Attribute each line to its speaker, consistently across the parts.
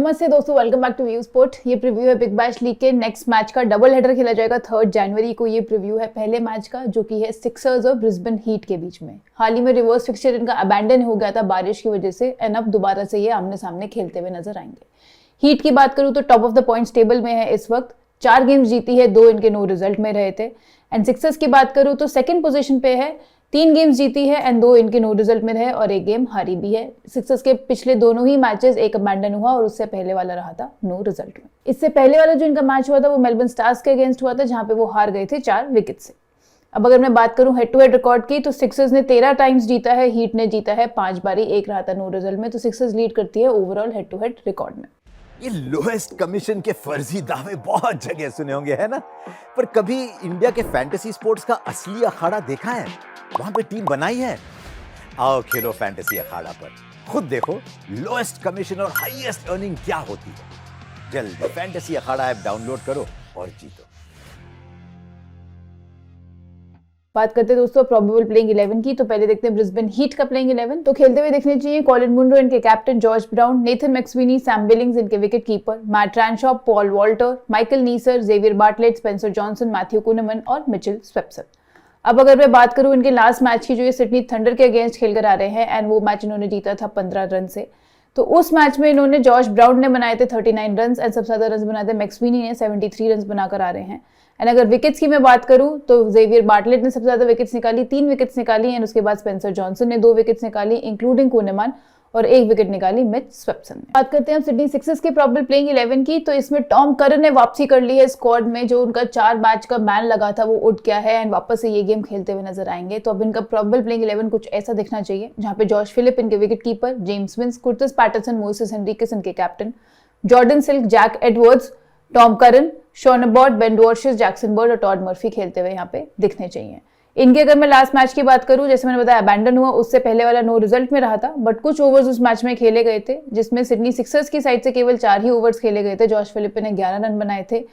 Speaker 1: नमस्ते दोस्तों, welcome back to view sport. ये प्रीव्यू है बिग बैश लीग के नेक्स्ट मैच का। डबल हेडर खेला जाएगा 3 जनवरी को। ये प्रीव्यू है पहले मैच का, जो कि है सिक्सर्स और ब्रिस्बेन हीट के बीच में। हाल ही में रिवर्स फिक्सचर इनका अबैंडन हो गया था बारिश की वजह से, एंड अब दोबारा से ये आमने सामने खेलते हुए नजर आएंगे। हीट की बात करूं तो top of the points table में है इस वक्त। 4 गेम्स जीती है, 2 इनके नो रिजल्ट में रहे थे। एंड सिक्सर्स की बात करूं तो सेकंड पोजीशन पे है, 3 गेम्स जीती है एंड 2 इनके नो रिजल्ट में रहे और 1 गेम हारी भी है। सिक्सर्स के पिछले दोनों ही मैचेस एक अबैंडन हुआ और उससे पहले वाला रहा था नो रिजल्ट में। इससे पहले वाला जो इनका मैच हुआ था वो मेलबर्न स्टार्स के अगेंस्ट हुआ था, जहां पे वो हार गए थे 4 विकेट से। अब अगर मैं बात करूं हेड टू हेड रिकॉर्ड की, तो सिक्सर्स ने 13 टाइम्स जीता है, हीट ने जीता है 5 बारी, 1 रहा था नो रिजल्ट में। तो सिक्सर्स लीड करती है overall head to head record में।
Speaker 2: ये लोएस्ट कमीशन के फर्जी दावे बहुत जगह सुने होंगे, है ना? पर कभी इंडिया के फैंटेसी स्पोर्ट्स का असली अखाड़ा देखा है? वहां पे टीम बनाई है? आओ खेलो फैंटेसी अखाड़ा पर, खुद देखो लोएस्ट कमीशन और हाईएस्ट अर्निंग क्या होती है। जल्दी फैंटेसी अखाड़ा ऐप डाउनलोड करो और जीतो।
Speaker 1: बात करते हैं दोस्तों प्रोबेबल प्लेइंग 11 की, तो पहले देखते हैं ब्रिस्बेन हीट का प्लेइंग 11। तो खेलते हुए देखने चाहिए कॉलिन मुंडो इनके captain, George Brown, Nathan McSweeney, Sam Billings इनके wicket keeper, Matt Renshaw, Paul Walter, Michael Neser, Xavier Bartlett, Spencer Johnson, Matthew Kuhnemann और मिचेल स्वेप्सन। अब अगर मैं बात करूं इनके लास्ट मैच की, जो ये सिडनी थंडर के अगेंस्ट खेलकर आ रहे हैं, एंड वो मैच इन्होंने जीता था 15 रन से। तो उस मैच में इन्होंने जॉर्ज ब्राउन ने बनाए थे 39 रन एंड सबसे ज्यादा रन बनाए थे मैक्सविनी ने 73 रन बनाकर आ रहे हैं। एंड अगर विकेट्स की मैं बात करूं तो जेवियर बार्टलेट ने सबसे ज्यादा विकेट्स निकाली, 3 विकेट्स निकाली, एंड उसके बाद स्पेंसर जॉनसन ने 2 विकेट्स निकाली इंक्लूडिंग कुनेमान, और 1 विकेट निकाली मिच स्वेप्सन ने। बात करते हैं अब सिडनी सिक्सर्स की प्रोबेबल प्लेइंग 11 की, तो इसमें टॉम करन ने वापसी कर ली है स्क्वाड में। जो उनका 4 मैच का बैन लगा था वो उठ गया है एंड वापस से ये गेम खेलते हुए नजर आएंगे। तो अब इनका प्रोबेबल प्लेइंग 11 कुछ ऐसा दिखना चाहिए, जहां पे जॉश फिलिप इनके wicket keeper, James Vince, Kurtis Patterson, Moises Henriques इनके captain, Jordan Silk, Jack Edwards, Tom Curran, Sean Abbott, Ben Dwarshuis, Jackson Bird और टॉड मर्फी खेलते हुए यहाँ पे दिखने चाहिए। इनके अगर मैं लास्ट मैच की बात करूं, जैसे मैंने बताया अबैंडन हुआ, उससे पहले वाला नो रिजल्ट में रहा था, बट कुछ ओवर्स उस मैच में खेले गए थे, जिसमें सिडनी सिक्सर्स की साइड से केवल 4 ही ओवर्स खेले गए थे। जॉश फिलिप ने 11 रन बनाए थे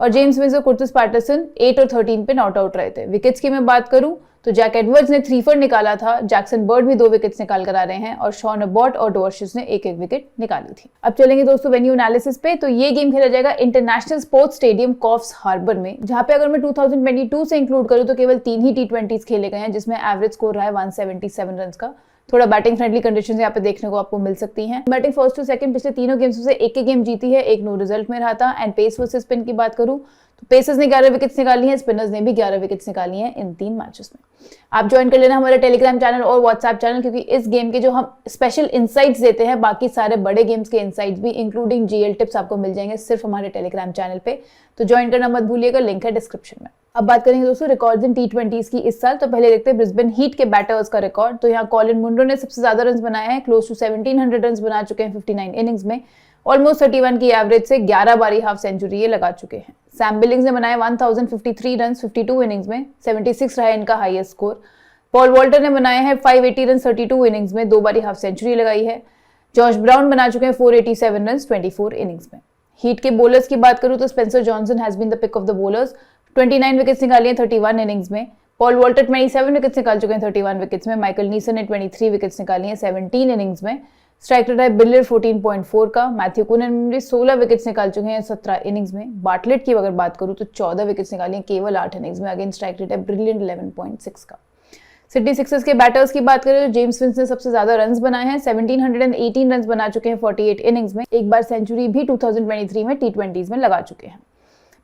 Speaker 1: और जेम्स विंस और कुर्टिस पैटरसन 8 और 13 पे नॉट आउट रहे थे। विकेट्स की मैं बात करूं तो जैक एडवर्ड्स ने 3 4 निकाला था, जैक्सन बर्ड भी 2 विकेट्स निकाल कर आ रहे हैं और शॉन अबॉट और डॉर्शिस ने 1-1 विकेट निकाली थी। अब चलेंगे दोस्तों वेन्यू एनालिसिस पे। तो ये गेम खेला जाएगा international sports stadium Coffs Harbour में, जहां पे अगर मैं 2022 से इंक्लूड करूं तो केवल 3 ही T20s खेले गए हैं, जिसमें एवरेज स्कोर रहा है 177 रन का। थोड़ा बैटिंग फ्रेंडली कंडीशंस यहाँ पे देखने को आपको मिल सकती हैं। बैटिंग फर्स्ट टू सेकंड पिछले तीनों गेम्स से एक गेम जीती है, 1 नो रिजल्ट में रहा था। एंड पेस वर्सेस स्पिन की बात करूं तो पेसर्स ने 11 विकेट्स निकाली हैं, स्पिनर्स ने भी 11 विकेट्स निकाली हैं इन 3 मैचेस में। आप ज्वाइन कर लेना हमारे टेलीग्राम चैनल और व्हाट्सएप चैनल, क्योंकि इस गेम के जो हम स्पेशल इनसाइट्स देते हैं, बाकी सारे बड़े गेम्स के इनसाइट्स भी इंक्लूडिंग जीएल टिप्स आपको मिल जाएंगे सिर्फ हमारे टेलीग्राम चैनल पे। तो ज्वाइन करना मत भूलिएगा, लिंक है डिस्क्रिप्शन में। अब बात करेंगे दोस्तों रिकॉर्ड्स इन T20s की इस साल। तो पहले देखते हैं ब्रिस्बेन हीट के बैटर्स का रिकॉर्ड। तो यहाँ कॉलिन मुंडो ने सबसे ज्यादा रन बनाए हैं, क्लोज टू 1700 रन बना चुके हैं 59 इनिंग्स में। ऑलमोस्ट 31 की एवरेज से 11 बारी हाफ सेंचुरी ये लगा चुके हैं। सैम बिलिंग्स ने बनाए 1053 रन 52 इनिंग्स में, 76 रहा है इनका हाईएस्ट स्कोर। पॉल वॉल्टर ने बनाए हैं 580 रन 32 इनिंग्स में, 2 बारी हाफ सेंचुरी लगाई है। जॉश ब्राउन बना चुके हैं 487 रन 24 इनिंग्स में। हीट के बॉलर्स की बात करूं तो Spencer Johnson has been the pick of the bowlers, 29 wickets निकाली हैं 31 इनिंग्स में। पॉल वॉल्टर 27 विकेट्स निकाल चुके हैं 31 विकेट्स में। माइकल नीसन ने 23 विकेट्स निकाली हैं 17 इनिंग्स में। स्ट्राइक रेट है बिलियर 14.4 का। मैथ्यू कुनन ने 16 विकेट्स निकाल चुके हैं 17 इनिंग्स में। बार्टलेट की अगर बात करूं तो 14 विकेट्स निकाली हैं केवल 8 इनिंग्स में। अगेन स्ट्राइक रेट है ब्रिलियंट 11.6 का। सिडनी सिक्सर्स के बैटर्स की बात करें तो जेम्स विंस ने सबसे ज्यादा रन्स बनाए हैं, 1718 रन्स बना चुके हैं 48 इनिंग्स में। एक बार सेंचुरी भी 2023 में T20s में लगा चुके हैं।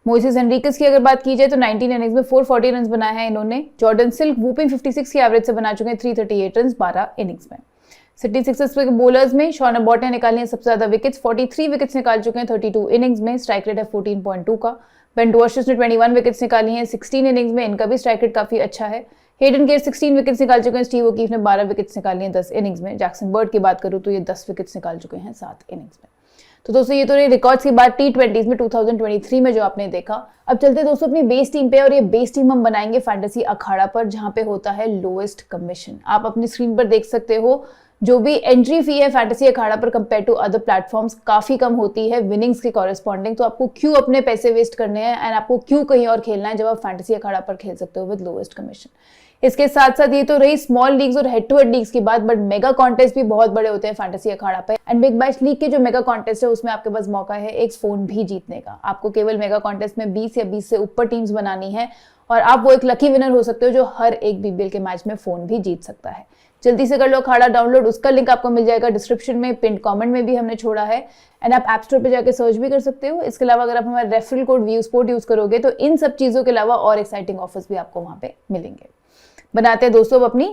Speaker 1: मोइसेस हेनरिकेस की अगर बात की जाए तो 19 इनिंग्स में 440 रन बनाए हैं इन्होंने। जॉर्डन सिल्क वूपिंग 56 की एवरेज से बना चुके हैं 338 रन 12 इनिंग्स में। सिडनी सिक्सर्स के बॉलर्स में शॉन अबॉट ने निकाली हैं सबसे ज्यादा विकेट्स, 43 विकेट्स निकाल चुके हैं 32 इनिंग्स में। स्ट्राइक रेट है 14.2 का। बेन डॉर्शिस ने 21 विकेट्स निकाली हैं 16 इनिंग्स में, इनका भी स्ट्राइक रेट काफी अच्छा है। हेडन केयर 16 विकेट्स निकाल चुके हैं। स्टीव ओकीफ ने 12 विकेट्स निकाली हैं 10 इनिंग्स में। जैक्सन बर्ड की बात करूं तो ये 10 विकेट्स निकाल चुके हैं 7 इनिंग्स में। तो दोस्तों ये तो रिकॉर्ड्स की बात T20s में 2023 में जो आपने देखा। अब चलते दोस्तों अपनी बेस टीम पे, और ये बेस टीम हम बनाएंगे फैंटेसी अखाड़ा पर, जहां पे होता है लोएस्ट कमीशन। आप अपनी स्क्रीन पर देख सकते हो, जो भी एंट्री फी है फैंटेसी अखाड़ा पर कंपेयर टू अदर प्लेटफॉर्म्स काफी कम होती है विनिंग्स के कॉरेस्पॉन्डिंग। तो आपको क्यों अपने पैसे वेस्ट करने हैं एंड आपको क्यों कहीं और खेलना है, जब आप फैंटेसी अखाड़ा पर खेल सकते हो विद लोएस्ट कमीशन। इसके साथ साथ ये तो रही स्मॉल लीग्स और हेड टू हेड लीग्स की बात, बट मेगा कॉन्टेस्ट भी बहुत बड़े होते हैं फैंटेसी अखाड़ा पे। एंड बिग बैश लीग के जो मेगा कॉन्टेस्ट है उसमें आपके पास मौका है एक फोन भी जीतने का। आपको केवल मेगा कॉन्टेस्ट में 20 या 20 से ऊपर टीम्स बनानी है और आप वो एक लकी विनर हो सकते हो जो हर एक बीबीएल के मैच में फोन भी जीत सकता है। जल्दी से कर लो अखाड़ा डाउनलोड, उसका लिंक आपको मिल जाएगा डिस्क्रिप्शन में, पिन कमेंट में भी हमने छोड़ा है। एंड आप ऐप स्टोर पे जाकर सर्च भी कर सकते हो। इसके अलावा अगर आप हमारा रेफरल कोड ViewSport यूज करोगे तो इन सब चीजों के अलावा और एक्साइटिंग ऑफर्स भी आपको वहां पे मिलेंगे। बनाते हैं दोस्तों अपनी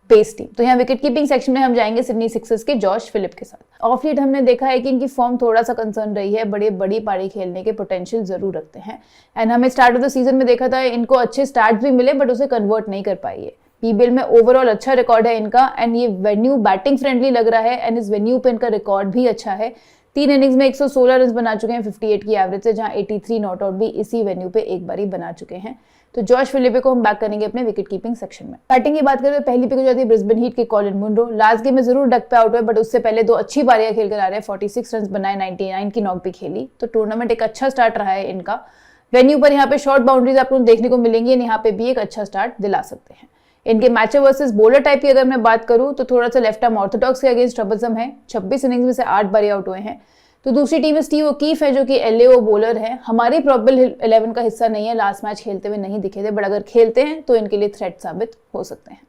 Speaker 1: बेस टीम। तो यहाँ विकेट कीपिंग सेक्शन में हम जाएंगे सिडनी सिक्सर्स के जॉश फिलिप के साथ। ऑफ लेट हमने देखा है कि इनकी फॉर्म थोड़ा सा कंसर्न रही है, बड़ी पारी खेलने के पोटेंशियल जरूर रखते हैं। एंड हमें स्टार्ट ऑफ द सीजन में देखा था इनको अच्छे स्टार्ट भी मिले बट उसे कन्वर्ट नहीं कर पाई है। पीबीएल में ओवरऑल अच्छा रिकॉर्ड है इनका एंड ये वेन्यू बैटिंग फ्रेंडली लग रहा है एंड इस वेन्यू पे इनका रिकॉर्ड भी अच्छा है। 3 इनिंग्स में 116 रन बना चुके हैं 58 की एवरेज से, जहां 83 नॉट आउट भी इसी वेन्यू पे एक बारी बना चुके हैं। तो जॉश फिलिपे को हम बैक करेंगे अपने विकेट कीपिंग सेक्शन में। बैटिंग की बात करें तो पहली पिक हो जाती है ब्रिस्बेन हीट के कॉलिन मुनरो। लास्ट गेम में जरूर डक पे आउट हुए बट उससे पहले 2 अच्छी पारियां खेल कर आ रहे हैं। 46 रन बनाए, 99 की नॉक भी खेली, तो टूर्नामेंट एक अच्छा स्टार्ट रहा है इनका। वेन्यू पर यहाँ पे शॉर्ट बाउंड्रीज आपको देखने को मिलेंगी, यहाँ पे भी एक अच्छा स्टार्ट दिला सकते हैं। इनके मैचअप वर्सेस बॉलर टाइप की अगर मैं बात करूं तो थोड़ा सा लेफ्ट आर्म ऑर्थोडॉक्स के अगेंस्ट ट्रबलसम है। 26 इनिंग्स में से 8 बारी आउट हुए हैं। तो दूसरी टीम स्टीव ओकीफ है जो कि एलएओ बॉलर है। हमारी प्रॉबल 11 का हिस्सा नहीं है, लास्ट मैच खेलते हुए नहीं दिखे थे, बट अगर खेलते हैं तो इनके लिए थ्रेट साबित हो सकते हैं।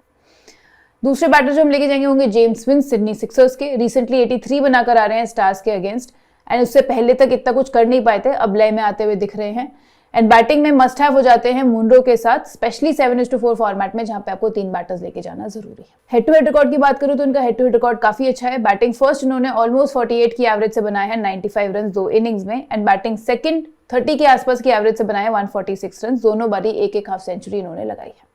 Speaker 1: दूसरे बैटर जो हम लेके जाएंगे होंगे जेम्स विंस सिडनी सिक्सर्स के। रिसेंटली 83 बनाकर आ रहे हैं स्टार्स के अगेंस्ट एंड उससे पहले तक इतना कुछ कर नहीं पाए थे, अब लय में आते हुए दिख रहे हैं। एंड बैटिंग में मस्ट हैव हो जाते हैं मुनरो के साथ, स्पेशली 7:4 फॉर्मेट में जहां पे आपको 3 बैटर्स लेके जाना जरूरी है। हेड टू हेड रिकॉर्ड की बात करूं तो इनका हेड टू हेड रिकॉर्ड काफी अच्छा है। बैटिंग फर्स्ट इन्होंने ऑलमोस्ट 48 की एवरेज से बनाया है 95 रन 2 इनिंग्स में एंड बैटिंग सेकंड 30 के आसपास की एवरेज से बनाया 146 रन, दोनों बारी एक हाफ सेंचुरी इन्होंने लगाई है।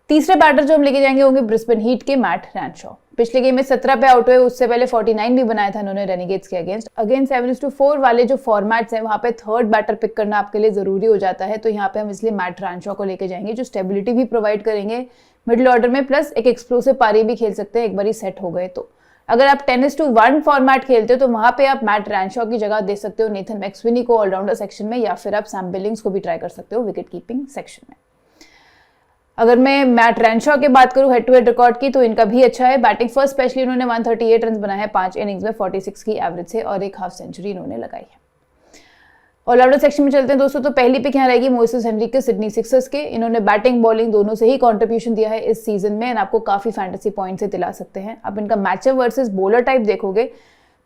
Speaker 1: तीसरे बैटर जो हम लेके जाएंगे होंगे ब्रिस्बेन हीट के मैट रैनशॉ। पिछले गेम में 17 पे आउट हुए, उससे पहले 49 भी बनाया था उन्होंने रेनेगेट्स के अगेंस्ट। अगेन 7:4 वाले जो फॉर्मेट्स हैं वहां पे थर्ड बैटर पिक करना आपके लिए जरूरी हो जाता है, तो यहाँ पे हम इसलिए मैट रैनशॉ को लेके जाएंगे जो स्टेबिलिटी भी प्रोवाइड करेंगे मिडिल ऑर्डर में, प्लस एक एक्सप्लोसिव पारी भी खेल सकते हैं एक बारी सेट हो गए तो। अगर आप 10:1 फॉर्मेट खेलते हो तो वहां पे आप मैट रैनशॉ की जगह दे सकते हो नेथन मैक्सविनी को ऑलराउंडर सेक्शन में, या फिर आप सैम बिलिंग्स को भी ट्राई कर सकते हो विकेट कीपिंग सेक्शन में। अगर मैं मैट रैनशॉ की बात करूं हेड टू हेड रिकॉर्ड की तो इनका भी अच्छा है। बैटिंग फर्स्ट स्पेशली इन्होंने 138 रन बनाए हैं 5 इनिंग्स में 46 की एवरेज से और एक हाफ सेंचुरी इन्होंने लगाई है। ऑलराउंडर सेक्शन में चलते हैं दोस्तों, तो पहली पिक यहाँ रहेगी मोइसेस हेनरी के सिडनी सिक्सर्स के। इन्होंने बैटिंग बॉलिंग दोनों से ही कंट्रीब्यूशन दिया है इस सीजन में एंड आपको काफी फैंटेसी पॉइंट से दिला सकते हैं। अब इनका मैचअप वर्सेस बॉलर टाइप देखोगे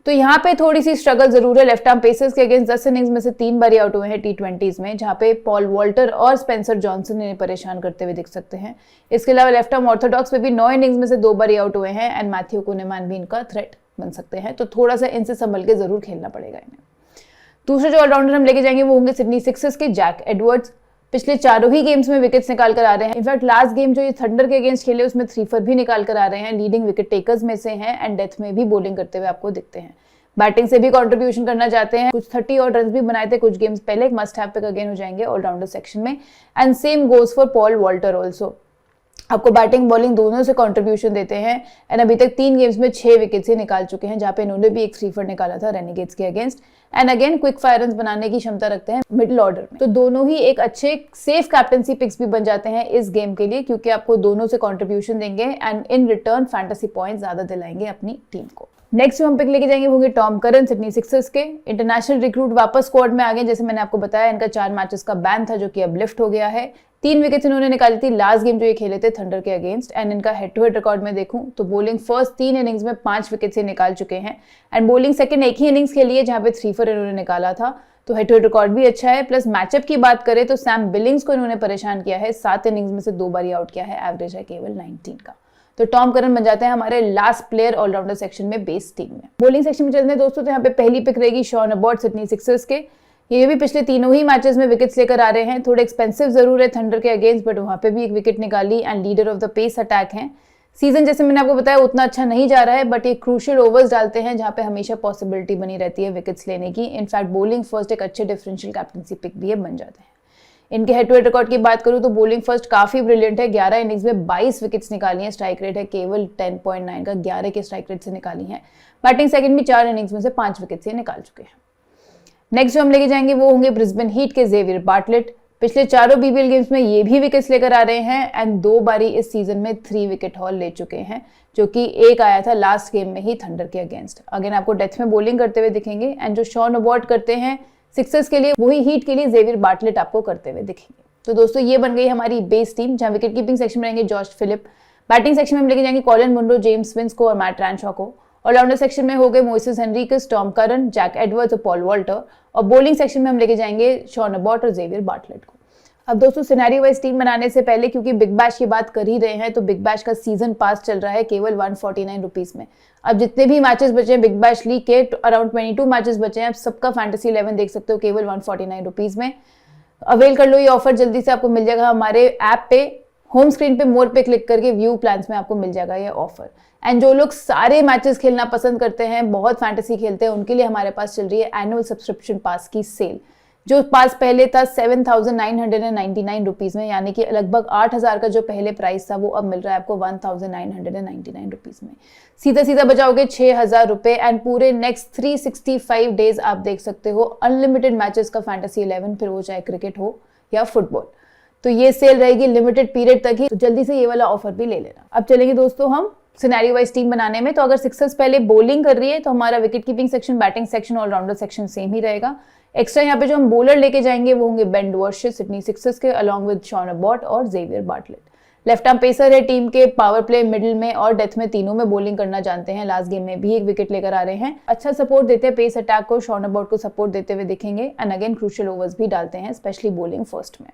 Speaker 1: तो यहाँ पे थोड़ी सी स्ट्रगल जरूर है। लेफ्ट आर्म पेसर्स के अगेंस्ट 10 इनिंग्स में से 3 बारी आउट हुए हैं T20s में, जहाँ पे पॉल वॉल्टर और स्पेंसर जॉनसन इन्हें परेशान करते हुए दिख सकते हैं। इसके अलावा लेफ्ट आर्म ऑर्थोडॉक्स पे भी 9 इनिंग्स में से 2 बारी आउट हुए हैं एंड मैथ्यू कुनेमान भी इनका थ्रेट बन सकते हैं, तो थोड़ा सा इनसे संभल के जरूर खेलना पड़ेगा इन्हें। दूसरे जो ऑलराउंडर हम लेके जाएंगे वो होंगे सिडनी सिक्सर्स के जैक एडवर्ड्स। पिछले चारों ही गेम्स में विकेट्स निकाल कर आ रहे हैं। इनफैक्ट लास्ट गेम जो ये थंडर के अगेंस्ट खेले उसमें 3 फॉर भी निकाल कर आ रहे हैं। लीडिंग विकेट टेकर्स में से हैं एंड डेथ में भी बॉलिंग करते हुए आपको दिखते हैं। बैटिंग से भी कंट्रीब्यूशन करना चाहते हैं, कुछ 30 और रन भी बनाए थे कुछ गेम्स पहले, एक मस्ट हैव पिक अगेन हो जाएंगे ऑलराउंडर सेक्शन में। And same goes for Paul Walter also, आपको बैटिंग बॉलिंग दोनों से कंट्रीब्यूशन देते हैं एंड अभी तक 3 गेम्स में 6 विकेट्स ही निकाल चुके हैं, जहां पे इन्होंने भी एक 3 फॉर निकाला था रेनेगेट्स के against and again quick fire runs बनाने की क्षमता रखते हैं मिडिल ऑर्डर में। तो दोनों ही एक अच्छे सेफ कैप्टनसी पिक्स भी बन जाते हैं इस गेम के लिए, क्योंकि आपको दोनों से कंट्रीब्यूशन देंगे and in return fantasy point ज्यादा दिलाएंगे अपनी टीम को। नेक्स्ट हम पिक लेके जाएंगे होंगे टॉम करन सिडनी सिक्सर्स के। इंटरनेशनल रिक्रूट वापस स्क्वाड में आ गए, जैसे मैंने आपको बताया इनका 4 मैचेस का बैन था जो कि अब लिफ्ट हो गया है। 3 विकेट्स इन्होंने निकाली थी लास्ट गेम जो ये खेले थे थंडर के अगेंस्ट एंड इनका हेड टू हेड रिकॉर्ड में देखूं तो बॉलिंग फर्स्ट 3 इनिंग्स में 5 विकेट से निकाल चुके हैं एंड बॉलिंग सेकंड एक ही इनिंग्स खेली है जहां पे 3 फॉर इन्होंने निकाला था, तो हेड टू हेड रिकॉर्ड भी अच्छा है। प्लस मैचअप की बात करें तो सैम बिलिंग्स को इन्होंने परेशान किया है, 7 इनिंग्स में से 2 बारी आउट किया है, एवरेज है केवल 19 का। तो टॉम करन बन जाते हैं हमारे लास्ट प्लेयर ऑलराउंडर सेक्शन में बेस टीम में। बॉलिंग सेक्शन में चलते हैं दोस्तों, तो यहाँ पे पहली पिक रहेगी शॉन अबॉट सिडनी सिक्सर्स के। ये भी पिछले तीनों ही मैचेस में विकेट्स लेकर आ रहे हैं। थोड़े एक्सपेंसिव जरूर है थंडर के अगेंस्ट, बट वहां पे भी एक विकेट निकाली and leader of the pace attack हैं। सीजन जैसे मैंने आपको बताया उतना अच्छा नहीं जा रहा है, बट ये क्रूशियल ओवर्स डालते हैं जहां पे हमेशा पॉसिबिलिटी बनी रहती है विकेट्स लेने की। इनफैक्ट बॉलिंग फर्स्ट एक अच्छे डिफरेंशियल कैप्टनसी पिक भी बन जाते हैं। इनके हेड टू हेड रिकॉर्ड की बात करूं तो बॉलिंग फर्स्ट काफी ब्रिलियंट है, 11 इनिंग्स में 22 विकेट्स निकाली हैं, स्ट्राइक रेट है केवल 10.9 का, 11 के स्ट्राइक रेट से निकाली है। बैटिंग सेकंड भी 4 इनिंग्स में से 5 विकेट से निकाल चुके हैं। नेक्स्ट जो हम लेके जाएंगे वो होंगे ब्रिस्बेन हीट के जेवियर बार्टलेट। पिछले चारों बीबीएल गेम्स में ये भी विकेट्स लेकर आ रहे हैं एंड 2 बारी इस सीजन में 3 विकेट हॉल ले चुके हैं, जो कि एक आया था लास्ट गेम में ही थंडर के अगेंस्ट। अगेन आपको डेथ में बॉलिंग करते हुए दिखेंगे एंड जो शॉन अबॉट करते हैं सिक्सर्स के लिए, वही हीट के लिए जेवियर बार्टलेट आपको करते हुए दिखेंगे। तो दोस्तों ये बन गई हमारी बेस टीम, जहां विकेट कीपिंग सेक्शन में रहेंगे जॉर्ज फिलिप, बैटिंग सेक्शन में हम लेके जाएंगे कॉलिन मुंरो, जेम्स विंस को और मैट रैनशॉ को। ऑलराउंडर सेक्शन में हो गए Moises Henriques, Tom Curran, Jack Edwards और पॉल वॉल्टर, और बॉलिंग सेक्शन में हम लेके जाएंगे शॉन अबॉट और जेवियर बार्टलेट को। अब दोस्तों सिनेरियो वाइज टीम बनाने से पहले, क्योंकि बिग बैश की बात कर ही रहे हैं, तो बिग बैश का सीजन पास चल रहा है केवल 149 रुपीज में। अब जितने भी मैचेस बचे हैं बिग बैश लीग के, अराउंड 22 मैचेस बचे हैं, अब सबका फैंटेसी 11 देख सकते हो केवल 149 रुपीज में। अवेल कर लो ये ऑफर, जल्दी से आपको मिल जाएगा हमारे ऐप पे, होम स्क्रीन पे मोर पे क्लिक करके व्यू प्लान्स में आपको मिल जाएगा ये ऑफर। एंड जो लोग सारे मैचेस खेलना पसंद करते हैं, बहुत फैंटेसी खेलते हैं, उनके लिए हमारे पास चल रही है एनुअल सब्सक्रिप्शन पास की सेल। जो पास पहले था 7,999 रुपीज में, यानी कि लगभग 8,000 का जो पहले प्राइस था, वो अब मिल रहा है आपको 1,999 रुपीज में। सीधा सीधा बचाओगे 6,000 रुपए एंड पूरे नेक्स्ट 365 डेज आप देख सकते हो अनलिमिटेड मैचेस का फैंटेसी 11, फिर वो चाहे क्रिकेट हो या फुटबॉल। तो ये सेल रहेगी लिमिटेड पीरियड तक ही, तो जल्दी से ये वाला ऑफर भी ले लेना। अब चलेंगे दोस्तों हम सिनेरियो वाइज टीम बनाने में। तो अगर सिक्सर्स पहले बॉलिंग कर रही है तो हमारा wicket keeping section, batting section, allrounder section same ही रहेगा। एक्स्ट्रा यहाँ पे जो हम बॉलर लेके जाएंगे वो होंगे बेन डुवर्शिस सिडनी सिक्सर्स के, अलॉन्ग विद शॉन अबॉट और Xavier Bartlett. Left arm pacer है टीम के, पावर प्ले, मिडिल में और डेथ में तीनों में बॉलिंग करना जानते हैं। लास्ट गेम में भी 1 विकेट लेकर आ रहे हैं। अच्छा सपोर्ट देते हैं पेस अटैक को, शॉन अबॉट को सपोर्ट देते हुए दिखेंगे एंड अगेन क्रूशियल ओवर्स भी डालते हैं, स्पेशली बॉलिंग फर्स्ट में।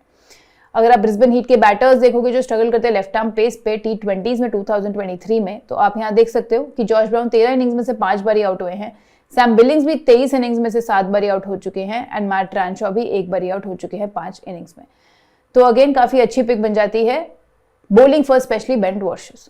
Speaker 1: अगर आप ब्रिस्बेन हीट के बैटर्स देखोगे जो स्ट्रगल करते हैं लेफ्ट आर्म पेस पे T20s में 2023 में, तो आप यहाँ देख सकते हो कि जॉर्ज ब्राउन 13 इनिंग्स में से 5 बारी आउट हुए हैं, सैम बिलिंग्स भी 23 इनिंग्स में से 7 बारी आउट हो चुके हैं एंड मैट रैनशॉ भी 1 बारी आउट हो चुके हैं 5 इनिंग्स में। तो अगेन काफी अच्छी पिक बन जाती है बॉलिंग फर्स्ट, स्पेशली बेन डुवर्शिस।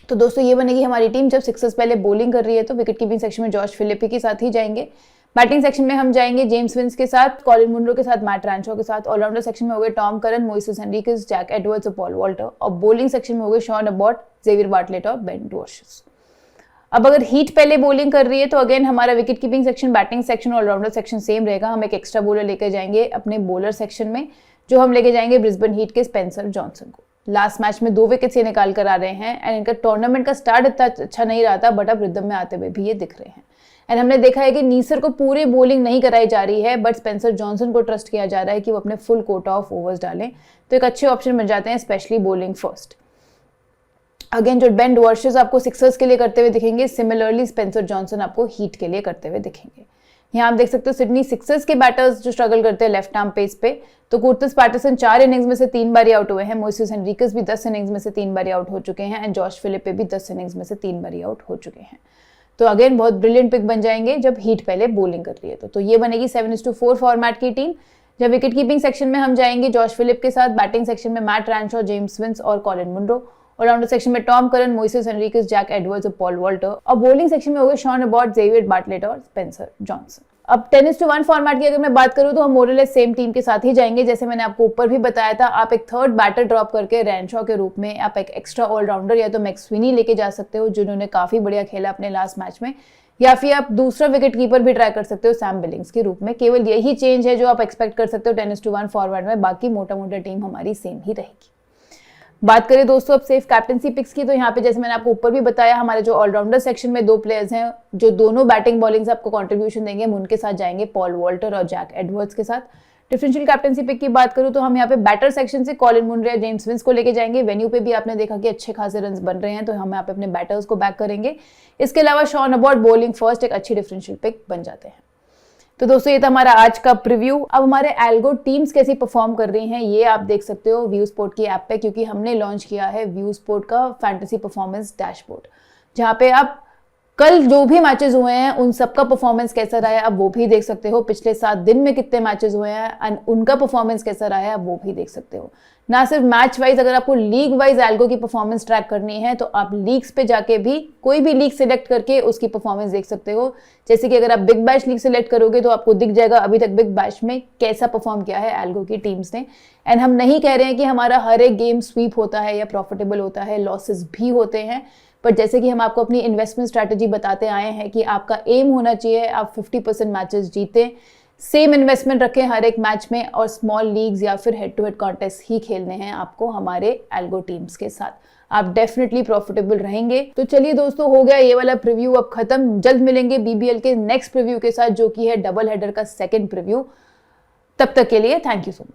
Speaker 1: तो दोस्तों ये बनेगी हमारी टीम जब सिक्सर्स पहले बॉलिंग कर रही है। तो विकेट कीपिंग सेक्शन में जॉर्ज फिलिप के साथ ही जाएंगे, बैटिंग सेक्शन में हम जाएंगे जेम्स विंस के साथ, कॉलिन मुंरो के साथ, मैट रैनशॉ के साथ, ऑलराउंडर सेक्शन में हो गए Tom Curran, Moises Henriques, Jack Edwards और पॉल वॉल्टर, और बॉलिंग सेक्शन में हो गए शॉन अबॉट, जेवियर बार्टलेट और बेन डुवर्शिस। अब अगर हीट पहले बॉलिंग कर रही है तो अगेन हमारा wicket keeping section, batting section और ऑलराउंडर सेक्शन सेम रहेगा। हम एक एक्स्ट्रा बॉलर लेकर जाएंगे अपने बॉलर सेक्शन में, जो हम लेके जाएंगे ब्रिस्बेन हीट के स्पेंसर जॉनसन को। लास्ट मैच में 2 विकेट्स ये निकाल कर आ रहे हैं एंड इनका टूर्नामेंट का स्टार्ट इतना अच्छा नहीं रहा था, बट अब रिदम में आते हुए भी ये दिख रहे हैं। एंड हमने देखा है कि नीसर को पूरी बॉलिंग नहीं कराई जा रही है, बट स्पेंसर जॉनसन को ट्रस्ट किया जा रहा है कि वो अपने फुल कोटा ऑफ ओवर्स डालें, तो एक अच्छे ऑप्शन बन जाते हैं, स्पेशली बॉलिंग फर्स्ट। अगेन जो बेन डुवर्शिस आपको सिक्सर्स के लिए करते हुए दिखेंगे, सिमिलरली स्पेंसर जॉनसन आपको हीट के लिए करते हुए दिखेंगे। यहाँ आप देख सकते हो सिडनी सिक्सर्स के बैटर्स जो स्ट्रगल करते हैं लेफ्ट आर्म पेस पे, तो कुर्टिस पैटरसन 4 इनिंग्स में से 3 बारी आउट हुए हैं, मोइसेस हेनरिक्स भी 10 इनिंग्स में से 3 बारी आउट हो चुके हैं एंड जॉर्ज फिलिप भी 10 इनिंग्स में से 3 बारी आउट हो चुके हैं। तो अगेन बहुत ब्रिलियंट पिक बन जाएंगे जब हीट पहले बॉलिंग कर रही है। तो ये बनेगी 7:4 फॉर्मेट की टीम, जब विकेट कीपिंग सेक्शन में हम जाएंगे जॉर्ज फिलिप के साथ, बैटिंग सेक्शन में मैट रैनशॉ, जेम्स विंस और कॉलिन मुंरो, ऑलराउंडर सेक्शन में Tom Curran, Moises Henriques, Jack Edwards और पॉल वॉल्टर, और बॉलिंग सेक्शन में हो गए शॉन अबॉट, जेवियर बार्टलेट और स्पेंसर जॉनसन। अब 10:1 फॉर्मेट की अगर मैं बात करूं तो हम मोरलेस सेम टीम के साथ ही जाएंगे। जैसे मैंने आपको ऊपर भी बताया था, आप एक थर्ड बैटर ड्रॉप करके रैनशॉ के रूप में आप एक एक्स्ट्रा ऑलराउंडर या तो मैक्सविनी लेके जा सकते हो, जिन्होंने काफी बढ़िया खेला अपने लास्ट मैच में, या फिर आप दूसरा विकेट कीपर भी ट्राई कर सकते हो सैम बिलिंग्स के रूप में। केवल यही चेंज है जो आप एक्सपेक्ट कर सकते हो 10:1 फॉर्मेट में, बाकी मोटा मोटा टीम हमारी सेम ही रहेगी। बात करें दोस्तों अब सेफ कैप्टनसी पिक्स की, तो यहाँ पे जैसे मैंने आपको ऊपर भी बताया, हमारे जो ऑलराउंडर सेक्शन में 2 प्लेयर्स हैं जो दोनों बैटिंग बॉलिंग से आपको कंट्रीब्यूशन देंगे, हम उनके साथ जाएंगे पॉल वॉल्टर और जैक एडवर्ड्स के साथ। डिफरेंशियल कैप्टनसी पिक की बात करूं तो हम यहाँ पे बैटर सेक्शन से कॉलिन मुंरो या जेम्स विंस को लेके जाएंगे। वेन्यू पे भी आपने देखा कि अच्छे खासे रन्स बन रहे हैं, तो हम यहाँ पे अपने बैटर्स को बैक करेंगे। इसके अलावा शॉन अबॉट बॉलिंग फर्स्ट एक अच्छी डिफरेंशियल पिक बन जाते हैं। तो दोस्तों ये था हमारा आज का प्रीव्यू। अब हमारे एल्गो टीम्स कैसी परफॉर्म कर रही हैं ये आप देख सकते हो व्यू स्पोर्ट की ऐप पे, क्योंकि हमने लॉन्च किया है व्यू स्पोर्ट का फैंटेसी परफॉर्मेंस डैशबोर्ड, जहाँ पे आप कल जो भी मैचेस हुए हैं उन सबका परफॉर्मेंस कैसा रहा है आप वो भी देख सकते हो। पिछले 7 दिन में कितने मैचेस हुए हैं एंड उनका परफॉर्मेंस कैसा रहा है आप वो भी देख सकते हो। ना सिर्फ मैच वाइज, अगर आपको लीग वाइज एल्गो की परफॉर्मेंस ट्रैक करनी है तो आप लीग्स पे जाके भी कोई भी लीग सिलेक्ट करके उसकी परफॉर्मेंस देख सकते हो। जैसे कि अगर आप बिग बैश लीग सिलेक्ट करोगे तो आपको दिख जाएगा अभी तक बिग बैश में कैसा परफॉर्म किया है एल्गो की टीम्स ने। एंड हम नहीं कह रहे हैं कि हमारा हर एक गेम स्वीप होता है या प्रॉफिटेबल होता है, लॉसेस भी होते हैं, पर जैसे कि हम आपको अपनी इन्वेस्टमेंट स्ट्रैटेजी बताते आए हैं कि आपका एम होना चाहिए आप 50% मैचेस जीतें, सेम इन्वेस्टमेंट रखें हर एक मैच में और स्मॉल लीग्स या फिर हेड टू हेड कॉन्टेस्ट ही खेलने हैं आपको हमारे एल्गो टीम्स के साथ। आप डेफिनेटली प्रॉफिटेबल रहेंगे। तो चलिए दोस्तों, हो गया ये वाला प्रीव्यू अब खत्म। जल्द मिलेंगे बीबीएल के नेक्स्ट प्रीव्यू के साथ, जो कि है डबल हेडर का सेकंड प्रीव्यू। तब तक के लिए थैंक यू सो मच।